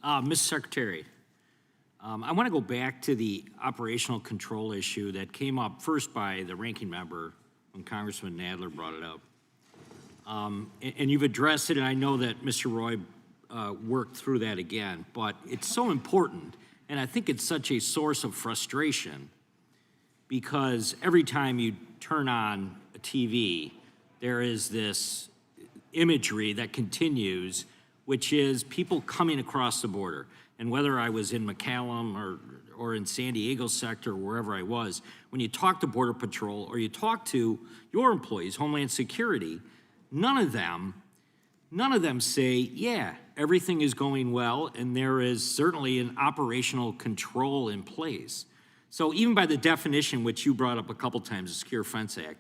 Mr. Secretary, I want to go back to the operational control issue that came up first by the ranking member when Congressman Nadler brought it up. And you've addressed it, and I know that Mr. Roy worked through that again, but it's so important, and I think it's such a source of frustration because every time you turn on a TV, there is this imagery that continues, which is people coming across the border. And whether I was in McAllen or in San Diego sector, or wherever I was, when you talk to Border Patrol or you talk to your employees, Homeland Security, none of them say, yeah, everything is going well and there is certainly an operational control in place. So even by the definition, which you brought up a couple times, the Secure Fence Act,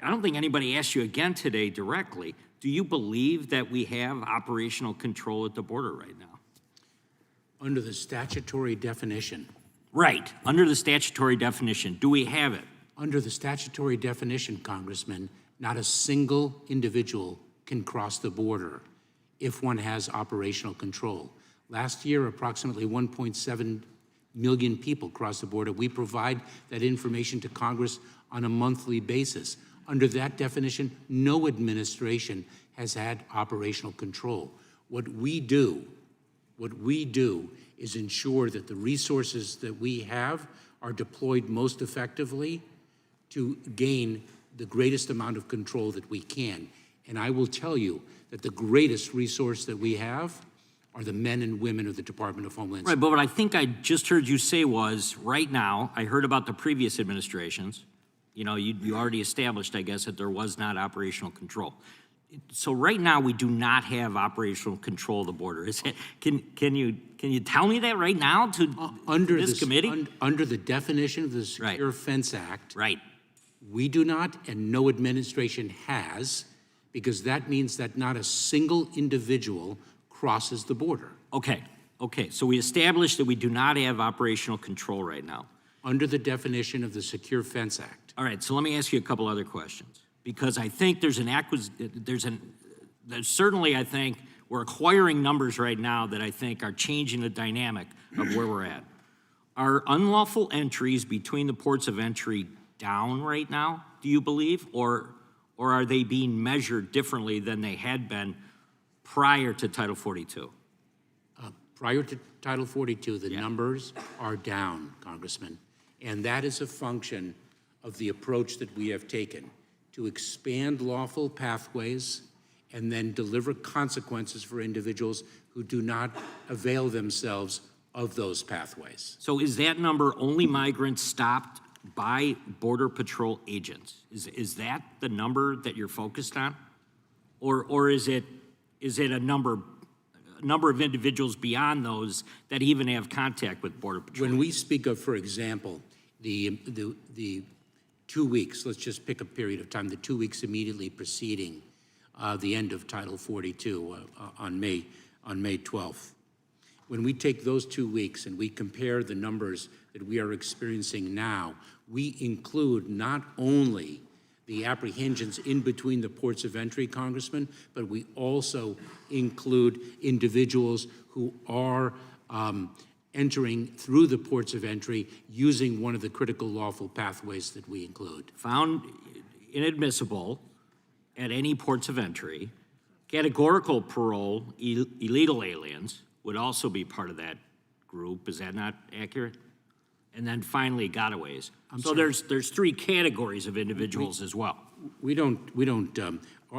I don't think anybody asked you again today directly, do you believe that we have operational control at the border right now? Under the statutory definition. Right, under the statutory definition, do we have it? Under the statutory definition, Congressman, not a single individual can cross the border if one has operational control. Last year, approximately 1.7 million people crossed the border. We provide that information to Congress on a monthly basis. Under that definition, no administration has had operational control. What we do is ensure that the resources that we have are deployed most effectively to gain the greatest amount of control that we can. And I will tell you that the greatest resource that we have are the men and women of the Department of Homeland Security. Right, but what I think I just heard you say was, right now, I heard about the previous administrations. You know, you already established, I guess, that there was not operational control. So right now, we do not have operational control of the border. Is it, can you tell me that right now to this committee? Under the definition of the Secure Fence Act, right. We do not, and no administration has, because that means that not a single individual crosses the border. Okay, so we established that we do not have operational control right now. Under the definition of the Secure Fence Act. All right, so let me ask you a couple other questions, because I think there's certainly, I think, we're acquiring numbers right now that I think are changing the dynamic of where we're at. Are unlawful entries between the ports of entry down right now, do you believe, or are they being measured differently than they had been prior to Title 42? Prior to Title 42, the numbers are down, Congressman, and that is a function of the approach that we have taken to expand lawful pathways and then deliver consequences for individuals who do not avail themselves of those pathways. So is that number only migrants stopped by Border Patrol agents? Is that the number that you're focused on? Or is it a number of individuals beyond those that even have contact with Border Patrol? When we speak of, for example, the 2 weeks, let's just pick a period of time, the 2 weeks immediately preceding the end of Title 42 on May 12th. When we take those 2 weeks and we compare the numbers that we are experiencing now, we include not only the apprehensions in between the ports of entry, Congressman, but we also include individuals who are entering through the ports of entry using one of the critical lawful pathways that we include. Found inadmissible at any ports of entry. Categorical parole, illegal aliens would also be part of that group. Is that not accurate? And then finally, gotaways. So there's three categories of individuals as well.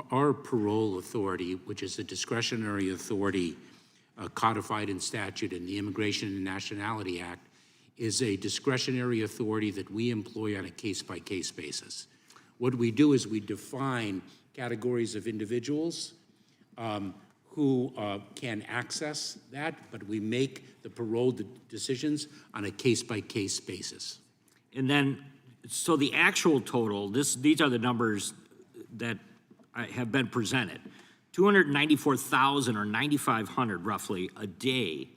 Our parole authority, which is a discretionary authority codified in statute in the Immigration and Nationality Act, is a discretionary authority that we employ on a case-by-case basis. What we do is we define categories of individuals who can access that, but we make the parole decisions on a case-by-case basis. And then, so the actual total, these are the numbers that have been presented. 294,000 or 9,500 roughly a day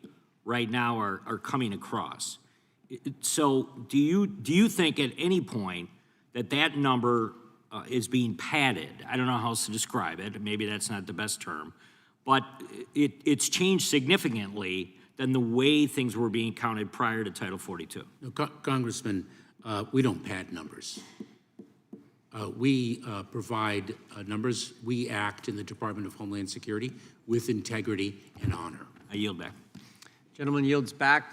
right now are coming across. So do you think at any point that number is being padded? I don't know how else to describe it. Maybe that's not the best term. but it's changed significantly than the way things were being counted prior to Title 42. No, Congressman, we don't pad numbers. We provide numbers. We act in the Department of Homeland Security with integrity and honor. I yield back. Gentleman yields back.